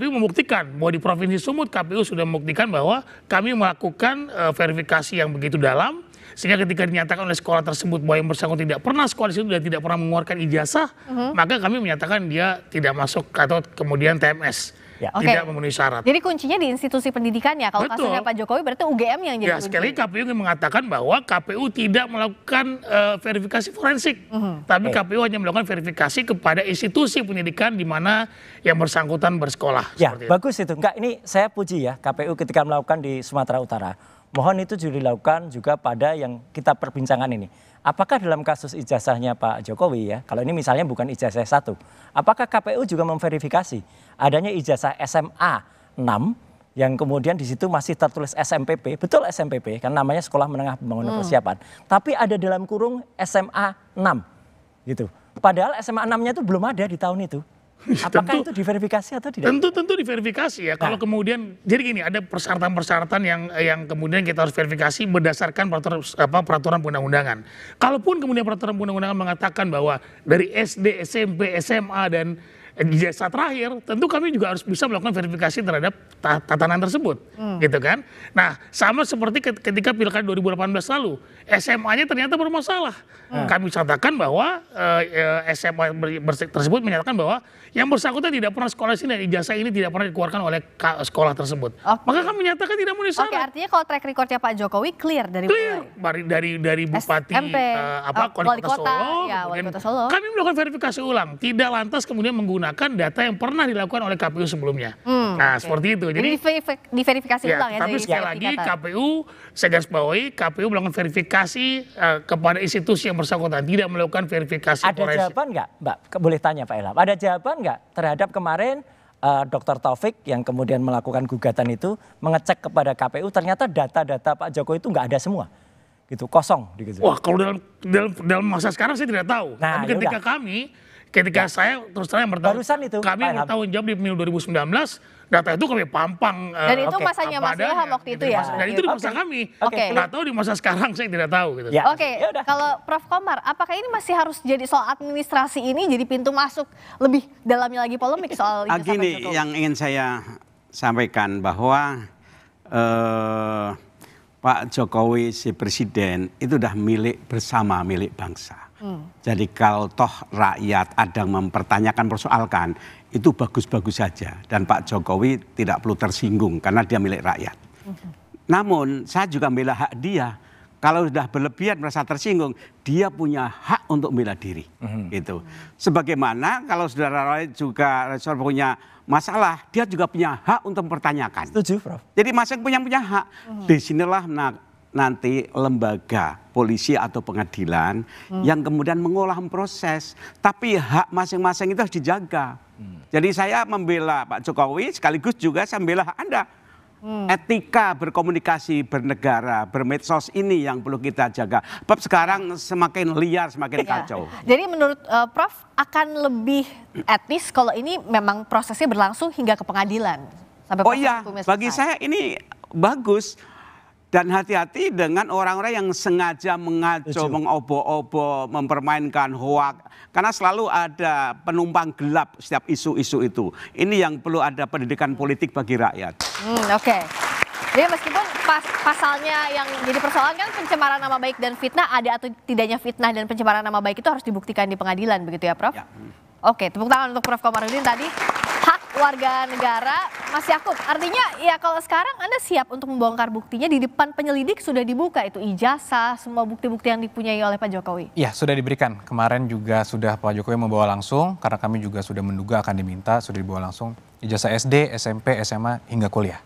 membuktikan bahwa di Provinsi Sumut KPU sudah membuktikan bahwa kami melakukan verifikasi yang begitu dalam, sehingga ketika dinyatakan oleh sekolah tersebut bahwa yang bersangkutan tidak pernah sekolah di situ dan tidak pernah mengeluarkan ijazah, maka kami menyatakan dia tidak masuk atau kemudian TMS. Tidak memenuhi syarat. Jadi kuncinya di institusi pendidikan ya. Kalau kasusnya Pak Jokowi berarti UGM yang jadi kunci. Sekali KPU ingin mengatakan bahwa KPU tidak melakukan verifikasi forensik. Tapi KPU hanya melakukan verifikasi kepada institusi pendidikan di mana yang bersangkutan bersekolah. Ya, bagus itu. Enggak, ini saya puji ya KPU ketika melakukan di Sumatera Utara. Mohon itu juga dilakukan juga pada yang kita perbincangkan ini. Apakah dalam kasus ijazahnya Pak Jokowi ya, kalau ini misalnya bukan ijazah 1, apakah KPU juga memverifikasi adanya ijazah SMA 6 yang kemudian di situ masih tertulis SMPP, betul SMPP, kan namanya Sekolah Menengah Pembangunan Persiapan, tapi ada dalam kurung SMA 6 gitu. Padahal SMA 6-nya itu belum ada di tahun itu. Apakah itu diverifikasi atau tidak? Tentu diverifikasi ya. Kalau kemudian, jadi gini, ada persyaratan-persyaratan yang kemudian kita harus verifikasi berdasarkan peraturan undang-undangan. Kalaupun kemudian peraturan undang-undangan mengatakan bahwa dari SD, SMP, SMA dan ijazah terakhir, tentu kami juga harus bisa melakukan verifikasi terhadap tatanan tersebut, gitu kan? Nah, sama seperti ketika Pilkada 2018 lalu, SMA-nya ternyata bermasalah. Kami catatkan bahwa SMA tersebut menyatakan bahwa yang bersangkutan tidak pernah sekolah sini dan ijazah ini tidak pernah dikeluarkan oleh sekolah tersebut. Maka kami menyatakan tidak memenuhi syarat. Oke, artinya kalau track recordnya Pak Jokowi clear dari bupati wali kota Solo. Kami melakukan verifikasi ulang, tidak lantas kemudian menggunakan data yang pernah dilakukan oleh KPU sebelumnya. Nah, seperti itu. Jadi diverifikasi ulang ya. Tapi sekali lagi KPU, saya garis bawahi, KPU melakukan verifikasi kepada institusi yang bersangkutan, tidak melakukan verifikasi forensik. Ada jawaban nggak, Mbak? Boleh tanya Pak Ilham. Ada jawaban nggak terhadap kemarin Dr. Taufik yang kemudian melakukan gugatan itu mengecek kepada KPU ternyata data-data Pak Jokowi itu nggak ada semua, gitu, kosong. Gitu. Wah, kalau dalam masa sekarang saya tidak tahu. Nah, tapi ketika saya terus terang kami bertanggung jawab di pemilu 2019, data itu kami pampang. Dan itu masanya Mas Ilham waktu itu ya? Dan itu di masa kami. Nggak tahu di masa sekarang saya tidak tahu. Gitu. Kalau Prof. Komar, apakah ini masih harus jadi soal administrasi ini jadi pintu masuk lebih dalamnya lagi polemik soal ijazah Pak Jokowi? Gini, yang ingin saya sampaikan bahwa Pak Jokowi si presiden itu udah milik bersama, milik bangsa. Jadi kalau toh rakyat ada yang mempertanyakan, persoalkan, itu bagus-bagus saja. Dan Pak Jokowi tidak perlu tersinggung karena dia milik rakyat. Namun saya juga membela hak dia. Kalau sudah berlebihan merasa tersinggung, dia punya hak untuk membela diri. Gitu. Sebagaimana kalau saudara Roy juga punya masalah, dia juga punya hak untuk mempertanyakan. Setuju, Prof. Jadi masing punya hak. Disinilah nanti lembaga polisi atau pengadilan yang kemudian mengolah proses, tapi hak masing-masing itu harus dijaga. Jadi saya membela Pak Jokowi sekaligus juga saya membela hak Anda. Etika berkomunikasi, bernegara, bermedsos ini yang perlu kita jaga. Sebab sekarang semakin liar, semakin kacau. Jadi menurut Prof akan lebih etis kalau ini memang prosesnya berlangsung hingga ke pengadilan. Sampai oh iya, bagi saya ini bagus. Dan hati-hati dengan orang-orang yang sengaja mengaco, mengobo-obo, mempermainkan hoak. Karena selalu ada penumpang gelap setiap isu-isu itu. Ini yang perlu ada pendidikan politik bagi rakyat. Oke. Jadi meskipun pasalnya yang jadi persoalan kan pencemaran nama baik dan fitnah, ada atau tidaknya fitnah dan pencemaran nama baik itu harus dibuktikan di pengadilan, begitu ya Prof? Ya. Oke, tepuk tangan untuk Prof Komarudin tadi. Hak warga negara, Mas Yakub. Artinya ya kalau sekarang Anda siap untuk membongkar buktinya, di depan penyelidik sudah dibuka itu ijazah, semua bukti-bukti yang dipunyai oleh Pak Jokowi. Iya, sudah diberikan. Kemarin juga sudah Pak Jokowi membawa langsung, karena kami juga sudah menduga akan diminta, sudah dibawa langsung ijazah SD, SMP, SMA, hingga kuliah.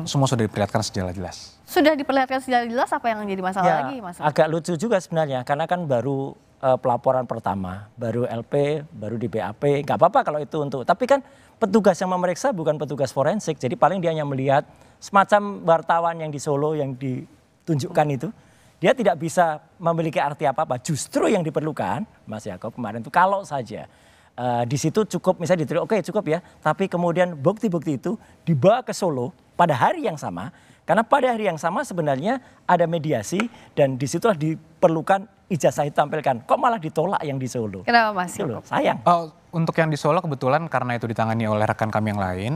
Semua sudah diperlihatkan secara jelas. Sudah diperlihatkan secara jelas, apa yang jadi masalah lagi, Mas? Agak lucu juga sebenarnya, karena kan baru pelaporan pertama, baru LP, baru di BAP, nggak apa-apa kalau itu untuk, tapi kan petugas yang memeriksa bukan petugas forensik, jadi paling dia hanya melihat semacam wartawan yang di Solo yang ditunjukkan itu, dia tidak bisa memiliki arti apa-apa. Justru yang diperlukan, Mas Yakob kemarin itu kalau saja di situ cukup misalnya diterima, oke cukup ya, tapi kemudian bukti-bukti itu dibawa ke Solo pada hari yang sama, karena pada hari yang sama sebenarnya ada mediasi dan disitulah diperlukan ijazah ditampilkan. Kok malah ditolak yang di Solo? Kenapa Mas? Sayang. Untuk yang di Solo kebetulan karena itu ditangani oleh rekan kami yang lain,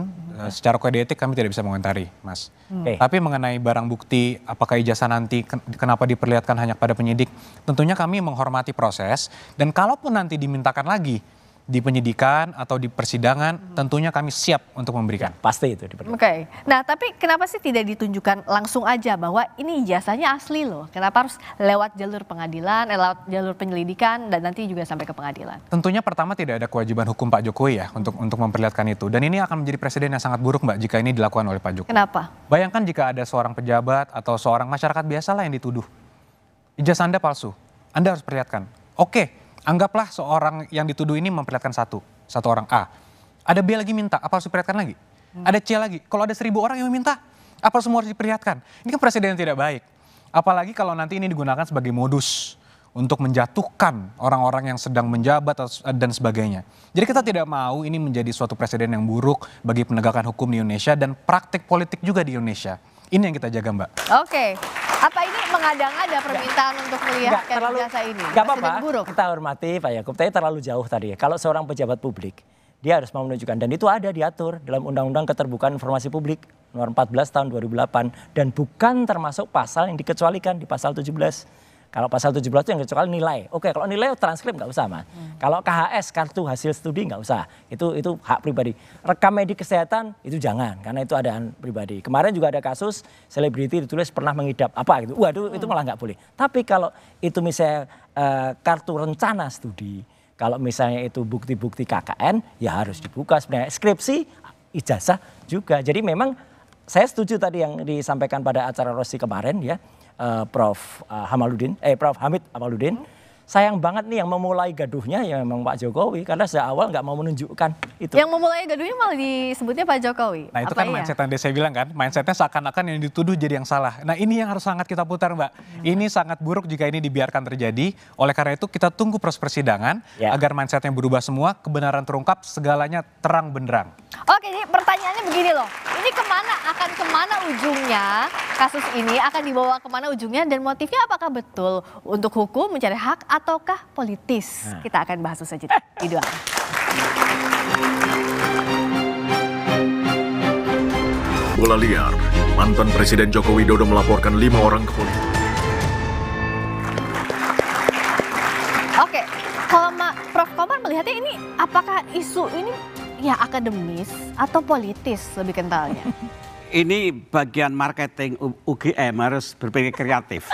secara kode etik kami tidak bisa mengomentari, Mas. Tapi mengenai barang bukti, apakah ijazah nanti kenapa diperlihatkan hanya pada penyidik, tentunya kami menghormati proses dan kalaupun nanti dimintakan lagi di penyidikan atau di persidangan, tentunya kami siap untuk memberikan. Pasti itu diperlukan. Oke. Nah, tapi kenapa sih tidak ditunjukkan langsung aja bahwa ini ijazahnya asli loh? Kenapa harus lewat jalur pengadilan, lewat jalur penyelidikan dan nanti juga sampai ke pengadilan? Tentunya pertama tidak ada kewajiban hukum Pak Jokowi ya untuk memperlihatkan itu. Dan ini akan menjadi presiden yang sangat buruk Mbak jika ini dilakukan oleh Pak Jokowi. Kenapa? Bayangkan jika ada seorang pejabat atau seorang masyarakat biasa lah yang dituduh. Ijazah Anda palsu, Anda harus perlihatkan. Oke. Anggaplah seorang yang dituduh ini memperlihatkan satu orang A. Ada B lagi minta, apa harus diperlihatkan lagi? Ada C lagi, kalau ada 1000 orang yang meminta, apa semua harus diperlihatkan? Ini kan presiden yang tidak baik. Apalagi kalau nanti ini digunakan sebagai modus untuk menjatuhkan orang-orang yang sedang menjabat dan sebagainya. Jadi kita tidak mau ini menjadi suatu presiden yang buruk bagi penegakan hukum di Indonesia dan praktik politik juga di Indonesia. Ini yang kita jaga Mbak. Oke. Apa ini mengada-ngada permintaan untuk melihat ijazah ini? Gak apa-apa, kita hormati Pak Yakub, tapi terlalu jauh tadi ya. Kalau seorang pejabat publik, dia harus mau menunjukkan. Dan itu ada diatur dalam Undang-Undang Keterbukaan Informasi Publik nomor 14 tahun 2008. Dan bukan termasuk pasal yang dikecualikan di pasal 17. Kalau pasal 17 itu yang kecuali nilai. Oke, kalau nilai transkrip nggak usah Mas. Kalau KHS, kartu hasil studi nggak usah. Itu hak pribadi. Rekam medik kesehatan itu jangan, karena itu adaan pribadi. Kemarin juga ada kasus selebriti ditulis pernah mengidap apa gitu. Waduh, itu malah nggak boleh. Tapi kalau itu misalnya kartu rencana studi, kalau misalnya itu bukti-bukti KKN, ya harus dibuka sebenarnya. Skripsi, ijazah juga. Jadi memang saya setuju tadi yang disampaikan pada acara Rosi kemarin ya. Prof Hamid Amaludin, sayang banget nih yang memulai gaduhnya ya memang Pak Jokowi karena sejak awal nggak mau menunjukkan itu. Yang memulai gaduhnya malah disebutnya Pak Jokowi. Nah itu kan mindset yang saya bilang kan, mindsetnya seakan-akan yang dituduh jadi yang salah. Nah ini yang harus sangat kita putar Mbak. Ini sangat buruk jika ini dibiarkan terjadi. Oleh karena itu kita tunggu proses persidangan agar mindsetnya berubah semua, kebenaran terungkap, segalanya terang benderang. Oke, jadi pertanyaannya begini loh, ini akan kemana ujungnya, kasus ini akan dibawa kemana ujungnya dan motifnya apakah betul untuk hukum mencari hak ataukah politis? Kita akan bahas usai jeda. Bola liar, mantan Presiden Joko Widodo melaporkan 5 orang ke polisi. Oke, kalau Prof Komar melihatnya ini apakah isu ini ya akademis atau politis lebih kentalnya? Ini bagian marketing UGM harus berpikir kreatif.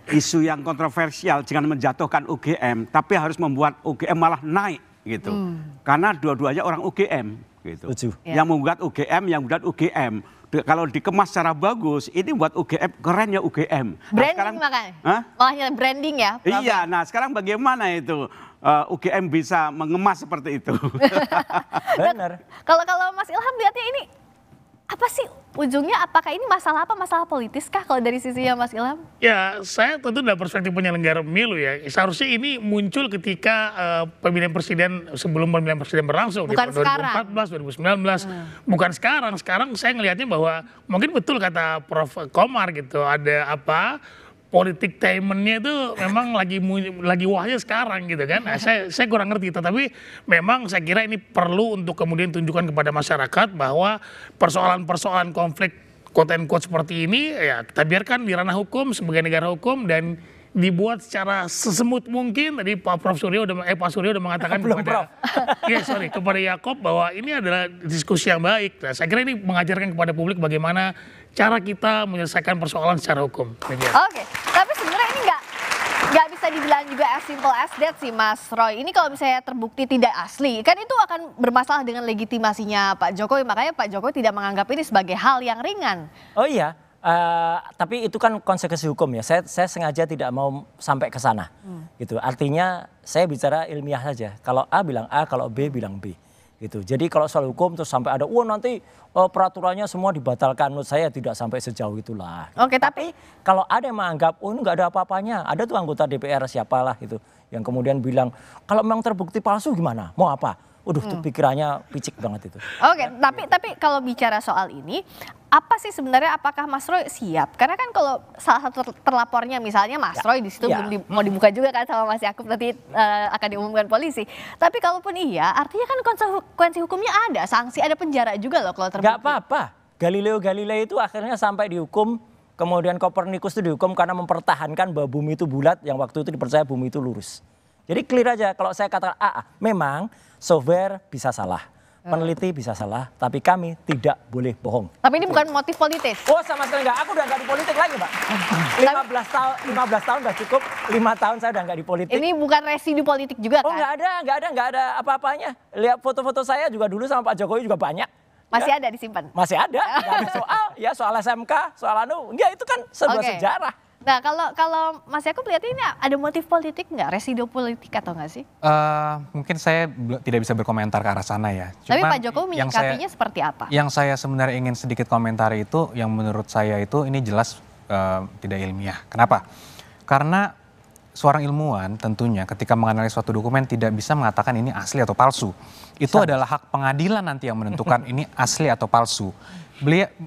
Isu yang kontroversial jangan menjatuhkan UGM, tapi harus membuat UGM malah naik gitu. Karena dua-duanya orang UGM gitu. Yang menggugat UGM, yang menggugat UGM. kalau dikemas secara bagus, ini buat UGM, keren ya UGM. Branding makanya? Malah branding ya? Iya, nah sekarang bagaimana itu UGM bisa mengemas seperti itu? Benar. Kalau Mas Ilham lihatnya ini, apa sih ujungnya? Apakah ini masalah politis kah kalau dari sisinya Mas Ilham? Ya, saya tentu dari perspektif penyelenggara pemilu ya, seharusnya ini muncul ketika pemilihan presiden, sebelum pemilihan presiden berlangsung. Bukan di tahun 2014, 2019. Bukan sekarang. Sekarang saya ngelihatnya bahwa mungkin betul kata Prof. Komar gitu, ada politik timennya itu memang lagi wahnya sekarang gitu kan. Nah, saya kurang ngerti, tetapi memang saya kira ini perlu untuk kemudian tunjukkan kepada masyarakat bahwa persoalan-persoalan konflik quote and quote seperti ini ya kita biarkan di ranah hukum sebagai negara hukum dan dibuat secara sesemut mungkin. Tadi Pak Suryo udah mengatakan kepada Yakob bahwa ini adalah diskusi yang baik. Nah, saya kira ini mengajarkan kepada publik bagaimana cara kita menyelesaikan persoalan secara hukum. Oke, tapi sebenarnya ini nggak bisa dibilang juga as simple as that sih Mas Roy. Ini kalau misalnya terbukti tidak asli, kan itu akan bermasalah dengan legitimasinya Pak Jokowi. Makanya Pak Jokowi tidak menganggap ini sebagai hal yang ringan. Oh iya. Tapi itu kan konsekuensi hukum ya. Saya sengaja tidak mau sampai ke sana. Gitu. Artinya saya bicara ilmiah saja. Kalau A bilang A, kalau B bilang B. Gitu. Jadi kalau soal hukum terus sampai ada, nanti peraturannya semua dibatalkan. Menurut saya tidak sampai sejauh itulah. Oke, tapi kalau ada yang menganggap, ini nggak ada apa-apanya. Ada tuh anggota DPR siapalah gitu, yang kemudian bilang, kalau memang terbukti palsu gimana? Mau apa? Tuh pikirannya picik banget itu. Oke, tapi kalau bicara soal ini, apa sih sebenarnya, apakah Mas Roy siap? Karena kan kalau salah satu terlapornya misalnya Mas Roy di situ belum mau dibuka juga kan sama Mas Yakub, nanti akan diumumkan polisi. Tapi kalaupun iya, artinya kan konsekuensi hukumnya ada, sanksi, ada penjara juga loh kalau terbukti. Gak apa-apa. Galileo Galilei itu akhirnya sampai dihukum, kemudian Kopernikus itu dihukum karena mempertahankan bahwa bumi itu bulat, yang waktu itu dipercaya bumi itu lurus. Jadi clear aja kalau saya katakan memang software bisa salah, peneliti bisa salah, tapi kami tidak boleh bohong. Tapi ini bukan motif politis. Oh sama sekali enggak, aku udah enggak di politik lagi Pak. 15 tahun udah cukup, 5 tahun saya udah enggak di politik. Ini bukan residu politik juga kan? Oh enggak ada apa-apanya. Lihat foto-foto saya juga dulu sama Pak Jokowi juga banyak. Masih ada disimpan? Masih ada, enggak ada soal SMK, soal enggak itu kan sebuah sejarah. Nah kalau Mas Yakub lihat ini ada motif politik nggak, residu politik atau nggak sih? Mungkin saya tidak bisa berkomentar ke arah sana ya. Tapi Pak Jokowi menyikapinya seperti apa? Yang saya sebenarnya ingin sedikit komentar itu, yang menurut saya itu ini jelas tidak ilmiah. Kenapa? Karena seorang ilmuwan tentunya ketika menganalisis suatu dokumen tidak bisa mengatakan ini asli atau palsu. Itu adalah hak pengadilan nanti yang menentukan ini asli atau palsu.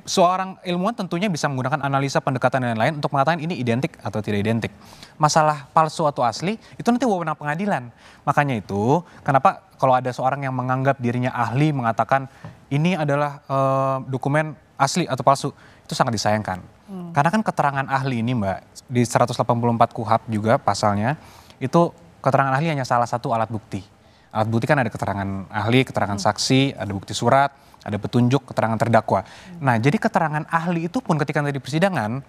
Seorang ilmuwan tentunya bisa menggunakan analisa, pendekatan dan lain-lain untuk mengatakan ini identik atau tidak identik. Masalah palsu atau asli itu nanti wewenang pengadilan. Makanya itu kenapa kalau ada seorang yang menganggap dirinya ahli mengatakan ini adalah dokumen asli atau palsu, itu sangat disayangkan. Karena kan keterangan ahli ini Mbak, di 184 KUHP juga pasalnya, itu keterangan ahli hanya salah satu alat bukti. Alat bukti kan ada keterangan ahli, keterangan saksi, ada bukti surat, ada petunjuk, keterangan terdakwa. Nah, jadi keterangan ahli itu pun ketika di persidangan,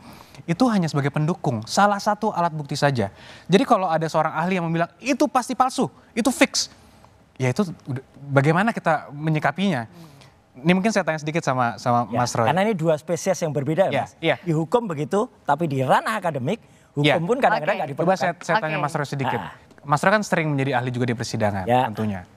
itu hanya sebagai pendukung, salah satu alat bukti saja. Jadi kalau ada seorang ahli yang bilang, itu pasti palsu, itu fix. Ya itu bagaimana kita menyikapinya? Ini mungkin saya tanya sedikit sama Mas Roy. Karena ini dua spesies yang berbeda ya Mas. Di hukum begitu, tapi di ranah akademik, hukum pun kadang-kadang nggak diperlukan. Coba saya tanya Mas Roy sedikit. Mas Roy kan sering menjadi ahli juga di persidangan tentunya.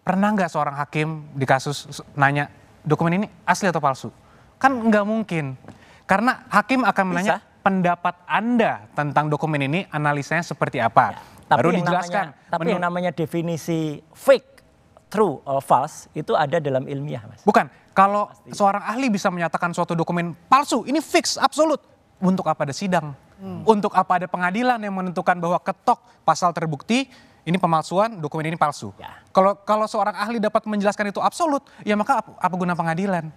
Pernah nggak seorang hakim di kasus nanya dokumen ini asli atau palsu? Kan nggak mungkin. Karena hakim akan menanya pendapat Anda tentang dokumen ini, analisanya seperti apa. Baru dijelaskan. Tapi yang namanya definisi fake, true or false itu ada dalam ilmiah Mas. Bukan, kalau seorang ahli bisa menyatakan suatu dokumen palsu, ini fix, absolut. Untuk apa ada sidang? Untuk apa ada pengadilan yang menentukan bahwa ketok pasal terbukti, ini pemalsuan, dokumen ini palsu. Kalau seorang ahli dapat menjelaskan itu absolut, ya maka apa guna pengadilan?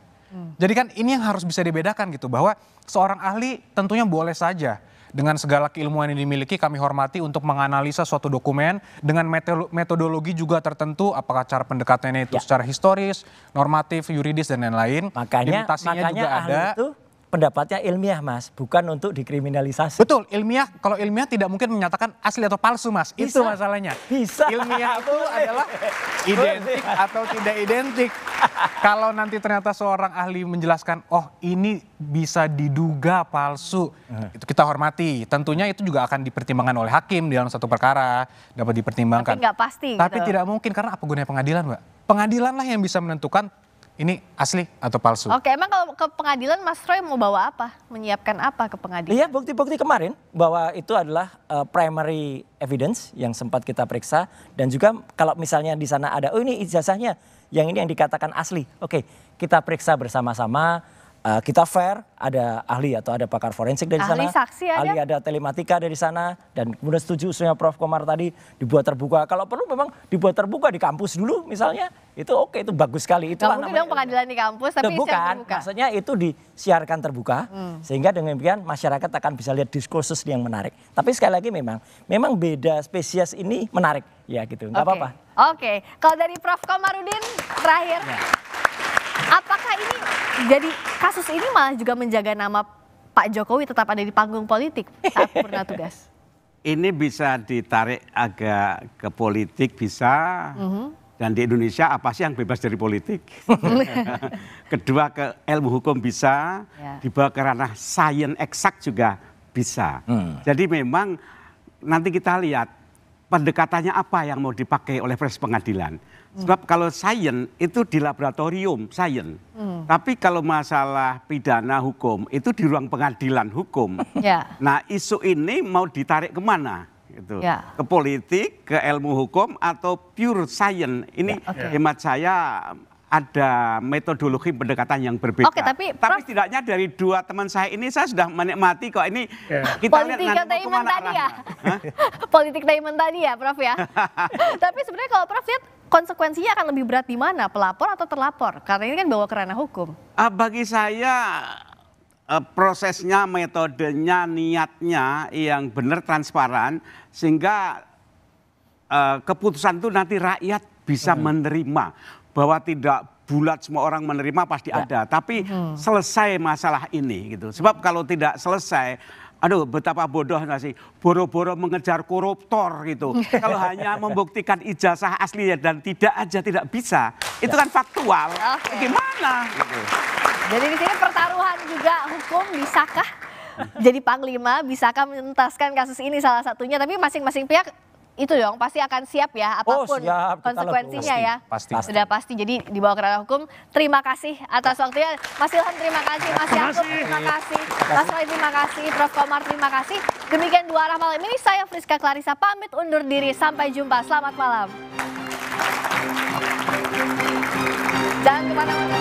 Jadi kan ini yang harus bisa dibedakan gitu, bahwa seorang ahli tentunya boleh saja dengan segala keilmuan yang dimiliki kami hormati untuk menganalisa suatu dokumen dengan metodologi juga tertentu, apakah cara pendekatannya itu secara historis, normatif, yuridis dan lain-lain. Makanya juga ada. itu pendapatnya ilmiah Mas, bukan untuk dikriminalisasi. Betul, ilmiah, kalau ilmiah tidak mungkin menyatakan asli atau palsu Mas, Bisa. itu masalahnya. Bisa. Ilmiah itu adalah identik atau tidak identik. Kalau nanti ternyata seorang ahli menjelaskan, oh ini bisa diduga palsu, itu kita hormati. Tentunya itu juga akan dipertimbangkan oleh hakim dalam satu perkara, dapat dipertimbangkan. Tapi nggak pasti. Tapi gitu. tidak mungkin, karena apa gunanya pengadilan Mbak? Pengadilan lah yang bisa menentukan ini asli atau palsu. Oke, emang kalau ke pengadilan Mas Roy mau bawa apa? Menyiapkan apa ke pengadilan? Iya, bukti-bukti kemarin bahwa itu adalah primary evidence yang sempat kita periksa, dan juga kalau misalnya di sana ada, oh ini ijazahnya, yang ini yang dikatakan asli. Oke, kita periksa bersama-sama, kita fair, ada ahli atau ada pakar forensik dari ahli sana, saksi ada? ahli ada telematika dari sana, dan kemudian setuju usulnya Prof. Komar tadi dibuat terbuka. Kalau perlu memang dibuat terbuka di kampus dulu misalnya, itu oke, itu bagus sekali. Itu mungkin dong pengadilan di kampus, tapi bukan, maksudnya itu disiarkan terbuka, sehingga dengan demikian masyarakat akan bisa lihat diskursus yang menarik. Tapi sekali lagi memang beda spesies ini menarik, ya gitu, nggak apa-apa. Oke, kalau dari Prof. Komarudin terakhir. Ya. Apakah ini jadi kasus ini malah juga menjaga nama Pak Jokowi tetap ada di panggung politik saat purna tugas? Ini bisa ditarik agak ke politik bisa, dan di Indonesia apa sih yang bebas dari politik? Kedua ke ilmu hukum bisa, dibawa ke ranah sains eksak juga bisa. Jadi memang nanti kita lihat pendekatannya apa yang mau dipakai oleh proses pengadilan. Sebab kalau sains itu di laboratorium sains, tapi kalau masalah pidana hukum itu di ruang pengadilan hukum. Nah isu ini mau ditarik kemana? Gitu. Ke politik, ke ilmu hukum, atau pure science? Ini hemat saya ada metodologi pendekatan yang berbeda. Tapi setidaknya dari dua teman saya ini saya sudah menikmati kok ini. Kita lihat nanti mau kemana arahnya. Politik diamond tadi ya Prof ya. Tapi sebenarnya kalau Prof lihat konsekuensinya akan lebih berat di mana? Pelapor atau terlapor? Karena ini kan bawa ke ranah hukum. Bagi saya prosesnya, metodenya, niatnya yang benar transparan, sehingga keputusan itu nanti rakyat bisa menerima. Bahwa tidak bulat semua orang menerima pasti ada, tapi selesai masalah ini gitu. Sebab kalau tidak selesai, aduh betapa bodohnya sih, boro-boro mengejar koruptor gitu. Kalau hanya membuktikan ijazah asli dan tidak aja tidak bisa, itu kan faktual. Gimana? Gitu. Jadi di sini pertaruhan juga hukum, bisakah jadi panglima, bisakah menuntaskan kasus ini salah satunya, tapi masing-masing pihak itu dong pasti akan siap ya apapun konsekuensinya ya. Sudah pasti. Jadi dibawa ke ranah hukum. Terima kasih atas waktunya. Mas Ilham terima kasih, Mas Yakub terima kasih, Mas Roy terima kasih, Prof. Komar terima kasih. Demikian Dua Arah malam ini, saya Friska Clarissa pamit undur diri. Sampai jumpa. Selamat malam. Jangan kemana-mana.